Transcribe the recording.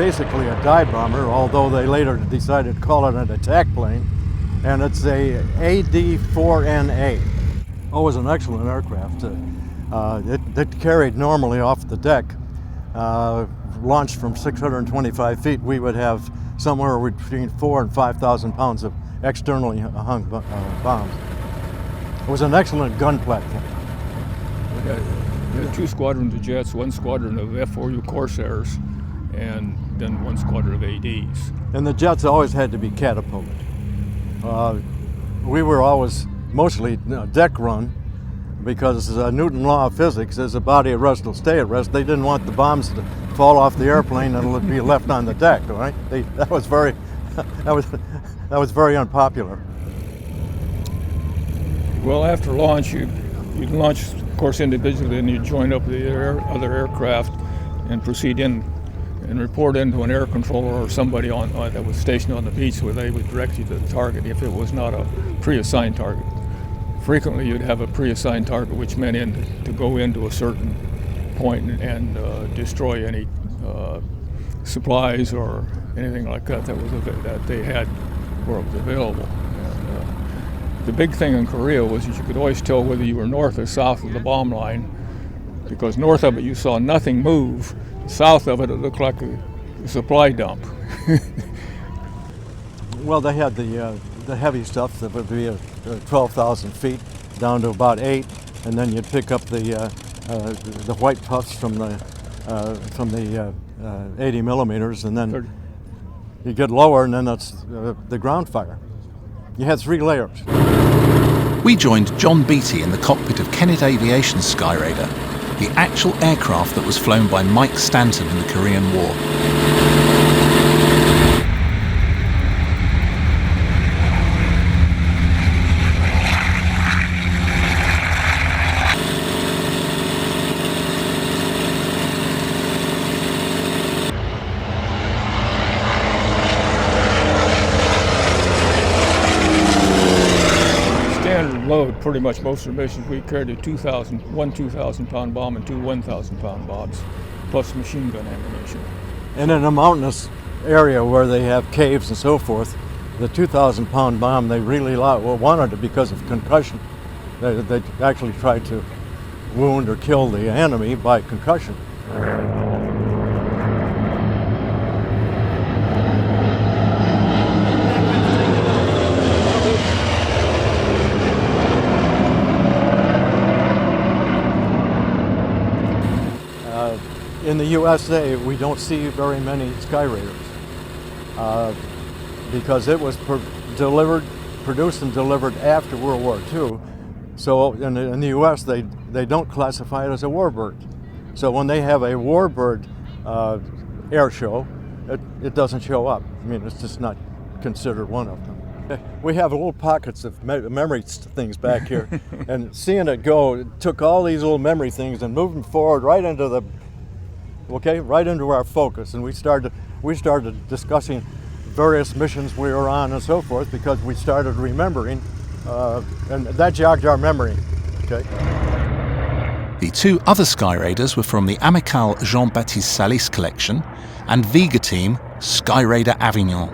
basically a dive bomber, although they later decided to call it an attack plane. And it's a AD-4NA. Oh, it was an excellent aircraft. It carried normally off the deck. Launched from 625 feet, we would have somewhere between 4,000 and 5,000 pounds of externally hung bombs. It was an excellent gun platform. We had 2 squadrons of jets, 1 squadron of F-4U Corsairs, and then 1 squadron of ADs. And the jets always had to be catapulted. We were always mostly deck run, because Newton's law of physics is a body at rest will stay at rest. They didn't want the bombs to fall off the airplane and be left on the deck, right? That was very unpopular. Well, after launch, you'd launch, of course, individually, and you'd join up with the other aircraft and proceed in and report into an air controller or somebody that was stationed on the beach, where they would direct you to the target if it was not a pre-assigned target. Frequently, you'd have a pre-assigned target, which meant to go into a certain point and destroy any supplies or anything like that that they had where it was available. And, the big thing in Korea was that you could always tell whether you were north or south of the bomb line, because north of it you saw nothing move. South of it, it looked like a supply dump. Well, they had the heavy stuff that would be 12,000 feet down to about 8, and then you'd pick up the white puffs from the 80 millimeters, and then you get lower, and then that's the ground fire. You had 3 layers. We joined John Beattie in the cockpit of Kennett Aviation's Skyraider, the actual aircraft that was flown by Mike Stanton in the Korean War. Load, pretty much most of the missions, we carried one 2,000-pound bomb and 2 1,000-pound bombs, plus machine gun ammunition. And in a mountainous area where they have caves and so forth, the 2,000-pound bomb they really wanted it because of concussion. They actually tried to wound or kill the enemy by concussion. In the USA, we don't see very many Skyraiders because it was produced and delivered after World War II. So in the US, they don't classify it as a Warbird. So when they have a Warbird air show, it doesn't show up. I mean, it's just not considered one of them. We have little pockets of memory things back here, and seeing it go, it took all these little memory things and moved them forward right into right into our focus, and we started discussing various missions we were on and so forth, because we started remembering, and that jogged our memory. Okay. The 2 other Skyraiders were from the Amical Jean-Baptiste Salis collection and Vega team Skyraider Avignon.